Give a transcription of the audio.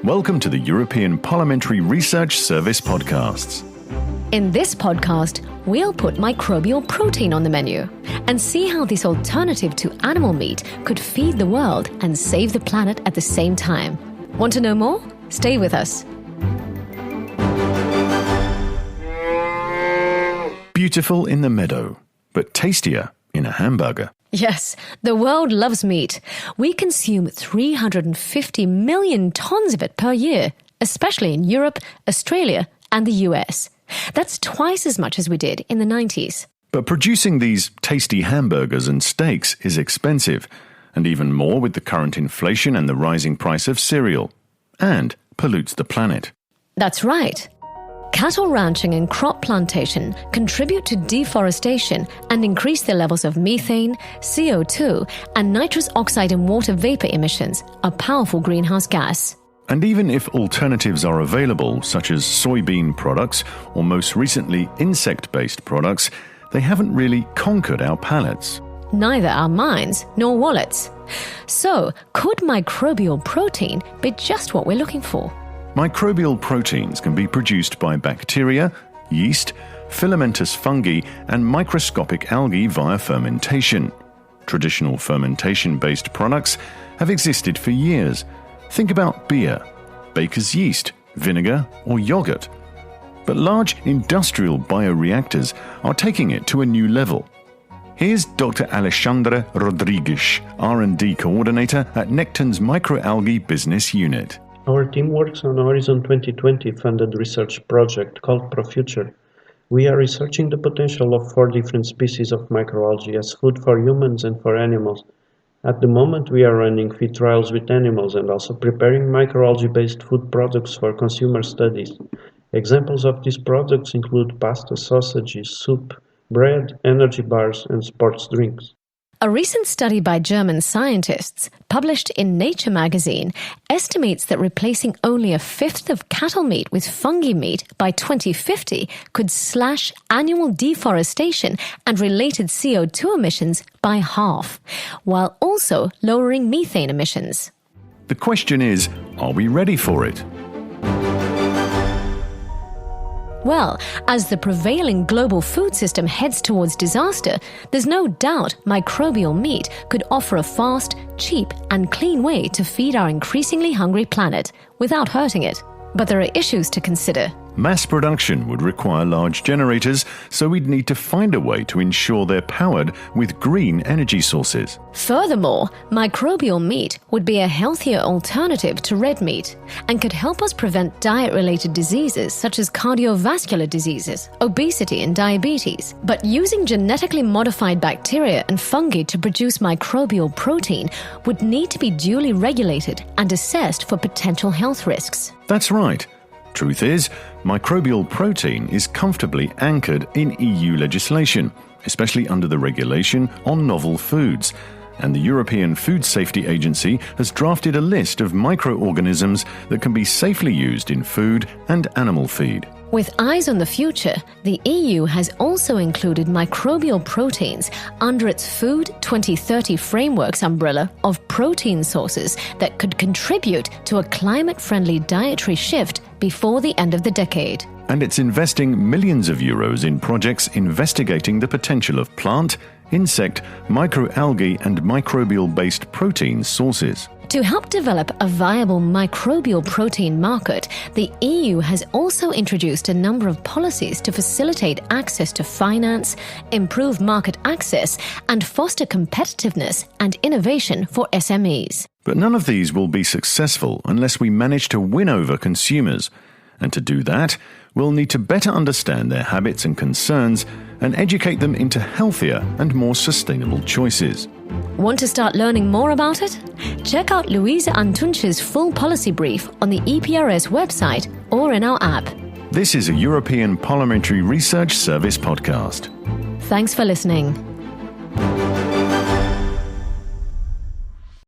Welcome to the European Parliamentary Research Service podcasts. In this podcast, we'll put microbial protein on the menu and see how this alternative to animal meat could feed the world and save the planet at the same time. Want to know more? Stay with us. Beautiful in the meadow, but tastier in a hamburger. Yes, the world loves meat. We consume 350 million tons of it per year, especially in Europe, Australia, and the US. That's twice as much as we did in the 90s. But producing these tasty hamburgers and steaks is expensive, and even more with the current inflation and the rising price of cereal, and pollutes the planet. That's right. Cattle ranching and crop plantation contribute to deforestation and increase the levels of methane, CO2, and nitrous oxide and water vapor emissions, a powerful greenhouse gas. And even if alternatives are available, such as soybean products or most recently insect-based products, they haven't really conquered our palates. Neither our minds nor wallets. So, could microbial protein be just what we're looking for? Microbial proteins can be produced by bacteria, yeast, filamentous fungi, and microscopic algae via fermentation. Traditional fermentation-based products have existed for years. Think about beer, baker's yeast, vinegar, or yogurt. But large industrial bioreactors are taking it to a new level. Here's Dr. Alexandra Rodrigues, R&D Coordinator at Necton's Microalgae Business Unit. Our team works on a Horizon 2020 funded research project called ProFuture. We are researching the potential of 4 different species of microalgae as food for humans and for animals. At the moment, we are running feed trials with animals and also preparing microalgae-based food products for consumer studies. Examples of these products include pasta, sausages, soup, bread, energy bars, and sports drinks. A recent study by German scientists, published in Nature magazine, estimates that replacing only a fifth of cattle meat with fungi meat by 2050 could slash annual deforestation and related CO2 emissions by half, while also lowering methane emissions. The question is, are we ready for it? Well, as the prevailing global food system heads towards disaster, there's no doubt microbial meat could offer a fast, cheap, and clean way to feed our increasingly hungry planet without hurting it. But there are issues to consider. Mass production would require large generators, so we'd need to find a way to ensure they're powered with green energy sources. Furthermore, microbial meat would be a healthier alternative to red meat and could help us prevent diet-related diseases such as cardiovascular diseases, obesity, and diabetes. But using genetically modified bacteria and fungi to produce microbial protein would need to be duly regulated and assessed for potential health risks. That's right. Truth is, microbial protein is comfortably anchored in EU legislation, especially under the regulation on novel foods. And the European Food Safety Agency has drafted a list of microorganisms that can be safely used in food and animal feed. With eyes on the future, the EU has also included microbial proteins under its Food 2030 framework's umbrella of protein sources that could contribute to a climate-friendly dietary shift before the end of the decade. And it's investing millions of euros in projects investigating the potential of plant, insect, microalgae, and microbial-based protein sources. To help develop a viable microbial protein market, the EU has also introduced a number of policies to facilitate access to finance, improve market access, and foster competitiveness and innovation for SMEs. But none of these will be successful unless we manage to win over consumers. And to do that, we'll need to better understand their habits and concerns and educate them into healthier and more sustainable choices. Want to start learning more about it? Check out Luisa Antunce's full policy brief on the EPRS website or in our app. This is a European Parliamentary Research Service podcast. Thanks for listening.